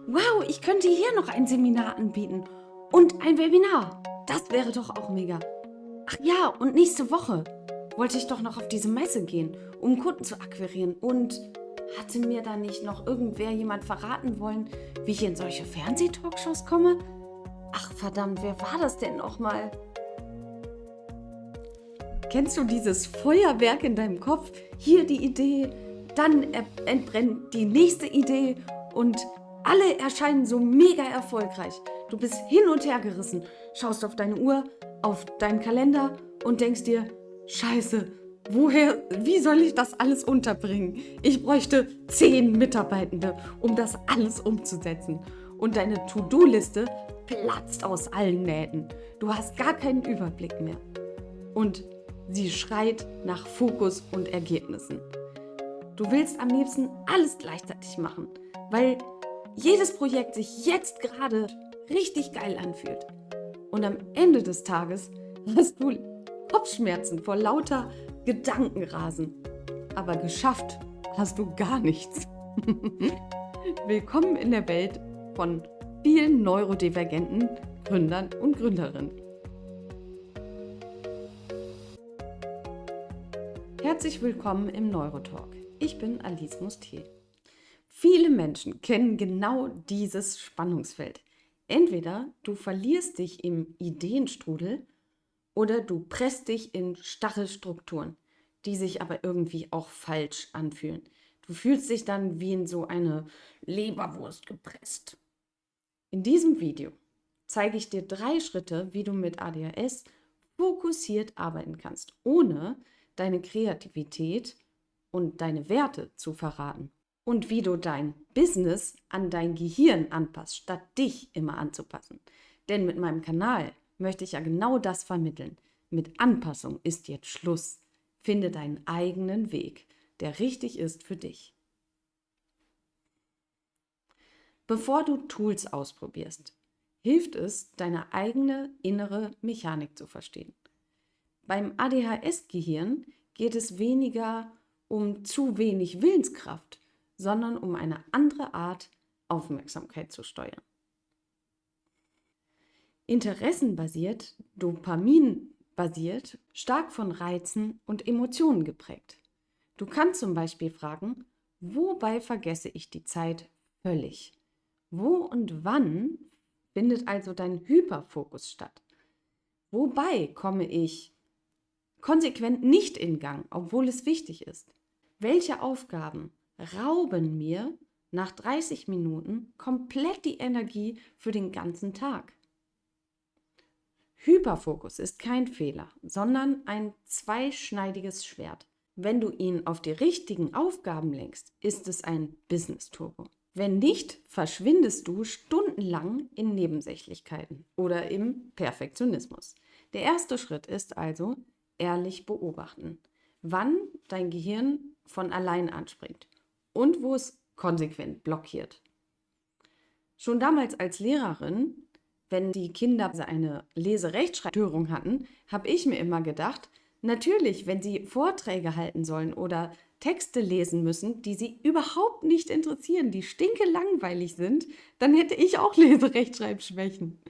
wow, ich könnte hier noch ein Seminar anbieten und ein Webinar. Das wäre doch auch mega. Ach ja, und nächste Woche wollte ich doch noch auf diese Messe gehen, um Kunden zu akquirieren. Und hatte mir da nicht noch jemand verraten wollen, wie ich in solche Fernsehtalkshows komme? Ach verdammt, wer war das denn nochmal? Kennst du dieses Feuerwerk in deinem Kopf? Hier die Idee, dann entbrennt die nächste Idee und alle erscheinen so mega erfolgreich. Du bist hin und her gerissen, schaust auf deine Uhr, auf deinen Kalender und denkst dir, Scheiße, wie soll ich das alles unterbringen? Ich bräuchte 10 Mitarbeitende, um das alles umzusetzen. Und deine To-Do-Liste platzt aus allen Nähten. Du hast gar keinen Überblick mehr. Und sie schreit nach Fokus und Ergebnissen. Du willst am liebsten alles gleichzeitig machen, weil jedes Projekt sich jetzt gerade richtig geil anfühlt. Und am Ende des Tages hast du Kopfschmerzen vor lauter Gedankenrasen. Aber geschafft hast du gar nichts. Willkommen in der Welt von vielen neurodivergenten Gründern und Gründerinnen. Herzlich willkommen im Neurotalk. Ich bin Alice Mustier. Viele Menschen kennen genau dieses Spannungsfeld. Entweder du verlierst dich im Ideenstrudel oder du presst dich in starre Strukturen, die sich aber irgendwie auch falsch anfühlen. Du fühlst dich dann wie in so eine Leberwurst gepresst. In diesem Video zeige ich dir 3 Schritte, wie du mit ADHS fokussiert arbeiten kannst, ohne deine Kreativität und deine Werte zu verraten. Und wie du dein Business an dein Gehirn anpasst, statt dich immer anzupassen. Denn mit meinem Kanal möchte ich ja genau das vermitteln. Mit Anpassung ist jetzt Schluss. Finde deinen eigenen Weg, der richtig ist für dich. Bevor du Tools ausprobierst, hilft es, deine eigene innere Mechanik zu verstehen. Beim ADHS-Gehirn geht es weniger um zu wenig Willenskraft, sondern um eine andere Art, Aufmerksamkeit zu steuern. Interessenbasiert, dopaminbasiert, stark von Reizen und Emotionen geprägt. Du kannst zum Beispiel fragen, wobei vergesse ich die Zeit völlig? Wo und wann findet also dein Hyperfokus statt? Wobei komme ich konsequent nicht in Gang, obwohl es wichtig ist? Welche Aufgaben rauben mir nach 30 Minuten komplett die Energie für den ganzen Tag? Hyperfokus ist kein Fehler, sondern ein zweischneidiges Schwert. Wenn du ihn auf die richtigen Aufgaben lenkst, ist es ein Business-Turbo. Wenn nicht, verschwindest du stundenlang in Nebensächlichkeiten oder im Perfektionismus. Der erste Schritt ist also ehrlich beobachten, wann dein Gehirn von allein anspringt und wo es konsequent blockiert. Schon damals als Lehrerin, wenn die Kinder eine Lese-Rechtschreibstörung hatten, habe ich mir immer gedacht, natürlich, wenn sie Vorträge halten sollen oder Texte lesen müssen, die sie überhaupt nicht interessieren, die stinkelangweilig sind, dann hätte ich auch Leserechtschreibschwächen.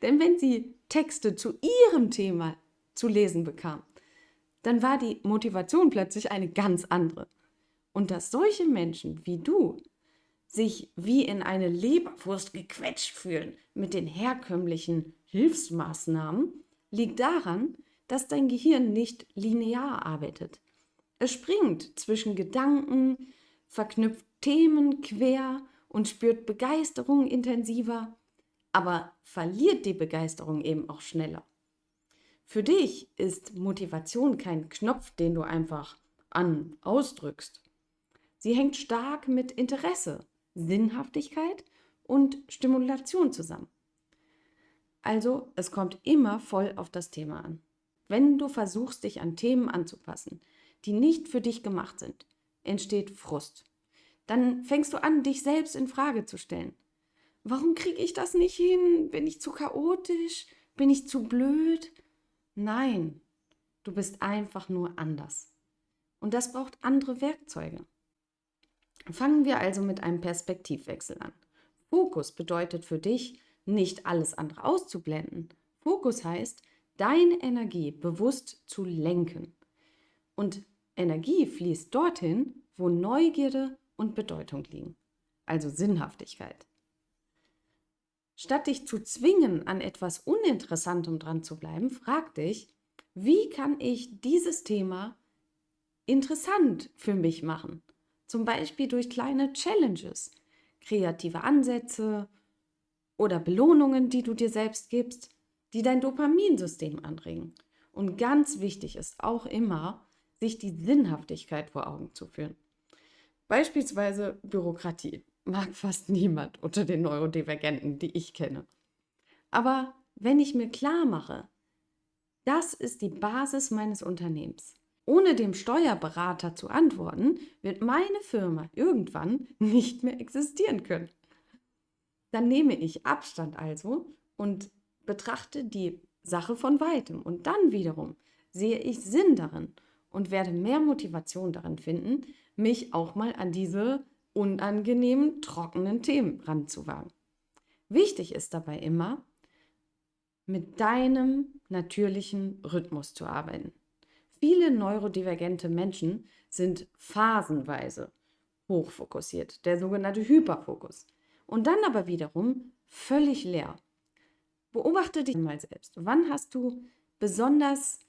Denn wenn sie Texte zu ihrem Thema zu lesen bekam, dann war die Motivation plötzlich eine ganz andere. Und dass solche Menschen wie du sich wie in eine Leberwurst gequetscht fühlen mit den herkömmlichen Hilfsmaßnahmen, liegt daran, dass dein Gehirn nicht linear arbeitet. Es springt zwischen Gedanken, verknüpft Themen quer und spürt Begeisterung intensiver, aber verliert die Begeisterung eben auch schneller. Für dich ist Motivation kein Knopf, den du einfach ausdrückst. Sie hängt stark mit Interesse, Sinnhaftigkeit und Stimulation zusammen. Also, es kommt immer voll auf das Thema an. Wenn du versuchst, dich an Themen anzupassen, die nicht für dich gemacht sind, entsteht Frust. Dann fängst du an, dich selbst in Frage zu stellen. Warum kriege ich das nicht hin? Bin ich zu chaotisch? Bin ich zu blöd? Nein, du bist einfach nur anders. Und das braucht andere Werkzeuge. Fangen wir also mit einem Perspektivwechsel an. Fokus bedeutet für dich, nicht alles andere auszublenden. Fokus heißt, deine Energie bewusst zu lenken. Und Energie fließt dorthin, wo Neugierde und Bedeutung liegen, also Sinnhaftigkeit. Statt dich zu zwingen, an etwas Uninteressantem dran zu bleiben, frag dich, wie kann ich dieses Thema interessant für mich machen? Zum Beispiel durch kleine Challenges, kreative Ansätze oder Belohnungen, die du dir selbst gibst, die dein Dopaminsystem anregen. Und ganz wichtig ist auch immer, sich die Sinnhaftigkeit vor Augen zu führen. Beispielsweise Bürokratie. Mag fast niemand unter den Neurodivergenten, die ich kenne. Aber wenn ich mir klar mache, das ist die Basis meines Unternehmens. Ohne dem Steuerberater zu antworten, wird meine Firma irgendwann nicht mehr existieren können. Dann nehme ich Abstand also und betrachte die Sache von weitem. Und dann wiederum sehe ich Sinn darin und werde mehr Motivation darin finden, mich auch mal an diese unangenehmen, trockenen Themen ranzuwagen. Wichtig ist dabei immer, mit deinem natürlichen Rhythmus zu arbeiten. Viele neurodivergente Menschen sind phasenweise hochfokussiert, der sogenannte Hyperfokus. Und dann aber wiederum völlig leer. Beobachte dich mal selbst. Wann hast du besonders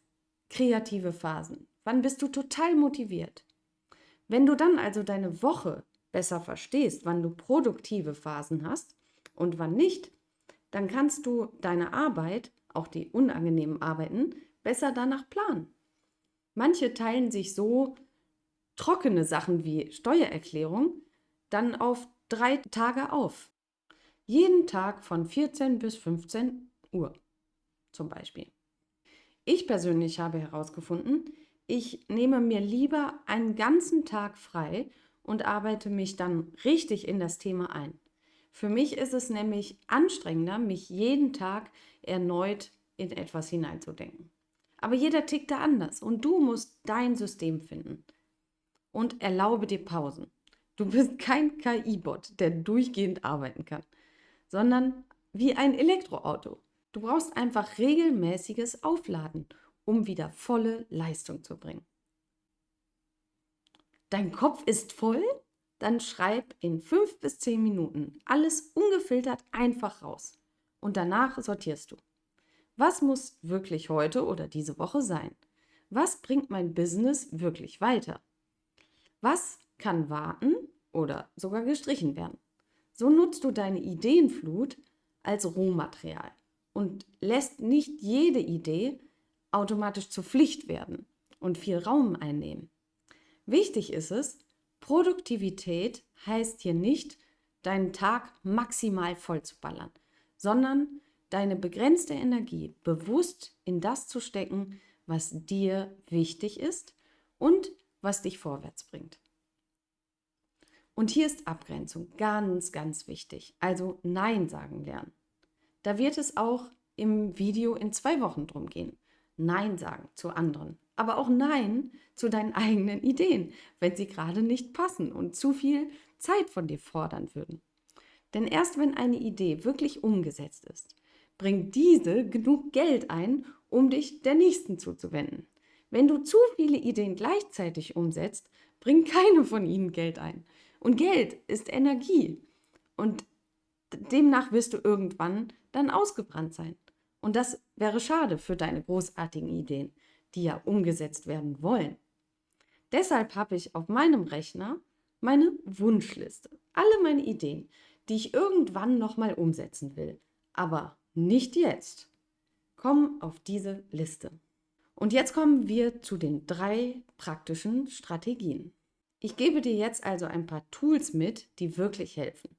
kreative Phasen? Wann bist du total motiviert? Wenn du dann also deine Woche besser verstehst, wann du produktive Phasen hast und wann nicht, dann kannst du deine Arbeit, auch die unangenehmen Arbeiten, besser danach planen. Manche teilen sich so trockene Sachen wie Steuererklärung dann auf 3 Tage auf. Jeden Tag von 14 bis 15 Uhr zum Beispiel. Ich persönlich habe herausgefunden, ich nehme mir lieber einen ganzen Tag frei und arbeite mich dann richtig in das Thema ein. Für mich ist es nämlich anstrengender, mich jeden Tag erneut in etwas hineinzudenken. Aber jeder tickt da anders und du musst dein System finden. Und erlaube dir Pausen. Du bist kein KI-Bot, der durchgehend arbeiten kann, sondern wie ein Elektroauto. Du brauchst einfach regelmäßiges Aufladen, um wieder volle Leistung zu bringen. Dein Kopf ist voll? Dann schreib in 5 bis 10 Minuten alles ungefiltert einfach raus. Und danach sortierst du. Was muss wirklich heute oder diese Woche sein? Was bringt mein Business wirklich weiter? Was kann warten oder sogar gestrichen werden? So nutzt du deine Ideenflut als Rohmaterial und lässt nicht jede Idee automatisch zur Pflicht werden und viel Raum einnehmen. Wichtig ist es, Produktivität heißt hier nicht, deinen Tag maximal voll zu ballern, sondern deine begrenzte Energie bewusst in das zu stecken, was dir wichtig ist und was dich vorwärts bringt. Und hier ist Abgrenzung ganz, ganz wichtig. Also Nein sagen lernen. Da wird es auch im Video in 2 Wochen drum gehen. Nein sagen zu anderen. Aber auch Nein zu deinen eigenen Ideen, wenn sie gerade nicht passen und zu viel Zeit von dir fordern würden. Denn erst wenn eine Idee wirklich umgesetzt ist, bringt diese genug Geld ein, um dich der nächsten zuzuwenden. Wenn du zu viele Ideen gleichzeitig umsetzt, bringt keine von ihnen Geld ein. Und Geld ist Energie. Und demnach wirst du irgendwann dann ausgebrannt sein. Und das wäre schade für deine großartigen Ideen, die ja umgesetzt werden wollen. Deshalb habe ich auf meinem Rechner meine Wunschliste. Alle meine Ideen, die ich irgendwann nochmal umsetzen will. Aber nicht jetzt. Komm auf diese Liste. Und jetzt kommen wir zu den 3 praktischen Strategien. Ich gebe dir jetzt also ein paar Tools mit, die wirklich helfen.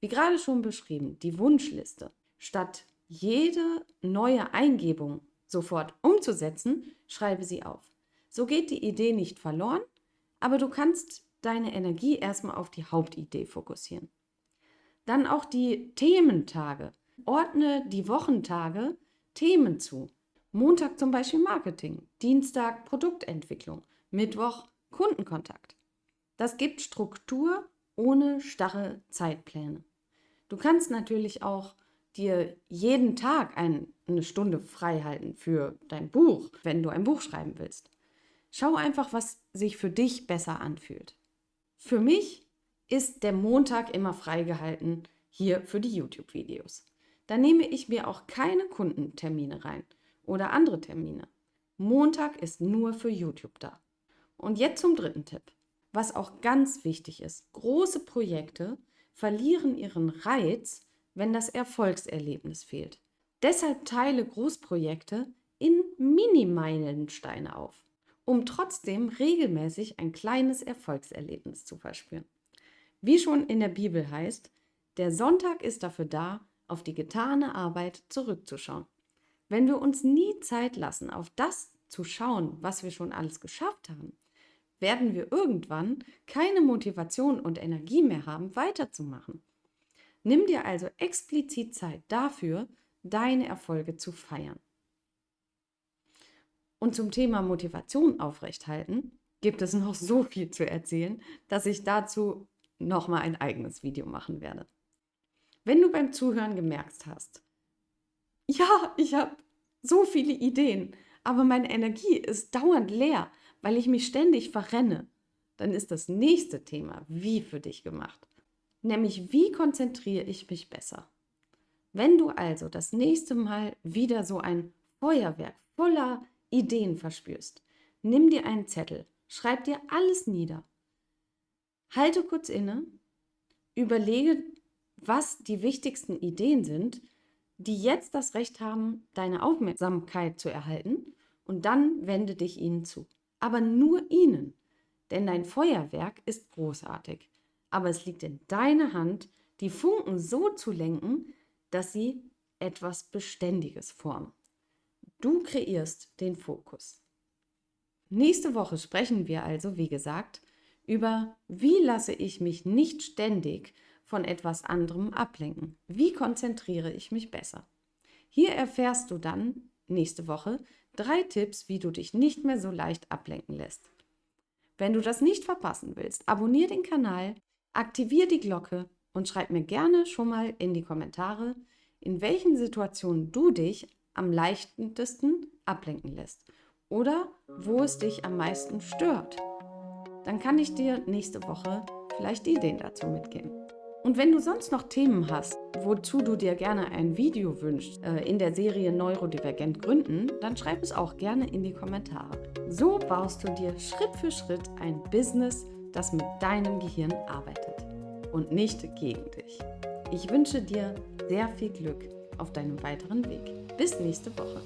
Wie gerade schon beschrieben, die Wunschliste. Statt jede neue Eingebung sofort umzusetzen, schreibe sie auf. So geht die Idee nicht verloren, aber du kannst deine Energie erstmal auf die Hauptidee fokussieren. Dann auch die Thementage. Ordne die Wochentage Themen zu. Montag zum Beispiel Marketing, Dienstag Produktentwicklung, Mittwoch Kundenkontakt. Das gibt Struktur ohne starre Zeitpläne. Du kannst natürlich auch dir jeden Tag eine Stunde frei halten für dein Buch, wenn du ein Buch schreiben willst. Schau einfach, was sich für dich besser anfühlt. Für mich ist der Montag immer freigehalten hier für die YouTube-Videos. Da nehme ich mir auch keine Kundentermine rein oder andere Termine. Montag ist nur für YouTube da. Und jetzt zum dritten Tipp. Was auch ganz wichtig ist, große Projekte verlieren ihren Reiz, wenn das Erfolgserlebnis fehlt. Deshalb teile Großprojekte in Mini-Meilensteine auf, um trotzdem regelmäßig ein kleines Erfolgserlebnis zu verspüren. Wie schon in der Bibel heißt, der Sonntag ist dafür da, auf die getane Arbeit zurückzuschauen. Wenn wir uns nie Zeit lassen, auf das zu schauen, was wir schon alles geschafft haben, werden wir irgendwann keine Motivation und Energie mehr haben, weiterzumachen. Nimm dir also explizit Zeit dafür, deine Erfolge zu feiern. Und zum Thema Motivation aufrechthalten gibt es noch so viel zu erzählen, dass ich dazu nochmal ein eigenes Video machen werde. Wenn du beim Zuhören gemerkt hast, ja, ich habe so viele Ideen, aber meine Energie ist dauernd leer, weil ich mich ständig verrenne, dann ist das nächste Thema wie für dich gemacht. Nämlich, wie konzentriere ich mich besser? Wenn du also das nächste Mal wieder so ein Feuerwerk voller Ideen verspürst, nimm dir einen Zettel, schreib dir alles nieder. Halte kurz inne, überlege, was die wichtigsten Ideen sind, die jetzt das Recht haben, deine Aufmerksamkeit zu erhalten, und dann wende dich ihnen zu. Aber nur ihnen, denn dein Feuerwerk ist großartig. Aber es liegt in deiner Hand, die Funken so zu lenken, dass sie etwas Beständiges formen. Du kreierst den Fokus. Nächste Woche sprechen wir also, wie gesagt, über wie lasse ich mich nicht ständig von etwas anderem ablenken. Wie konzentriere ich mich besser? Hier erfährst du dann nächste Woche 3 Tipps, wie du dich nicht mehr so leicht ablenken lässt. Wenn du das nicht verpassen willst, abonniere den Kanal, aktiviere die Glocke und schreib mir gerne schon mal in die Kommentare, in welchen Situationen du dich am leichtesten ablenken lässt oder wo es dich am meisten stört. Dann kann ich dir nächste Woche vielleicht Ideen dazu mitgeben. Und wenn du sonst noch Themen hast, wozu du dir gerne ein Video wünschst, in der Serie Neurodivergent gründen, dann schreib es auch gerne in die Kommentare. So baust du dir Schritt für Schritt ein Business, das mit deinem Gehirn arbeitet und nicht gegen dich. Ich wünsche dir sehr viel Glück auf deinem weiteren Weg. Bis nächste Woche.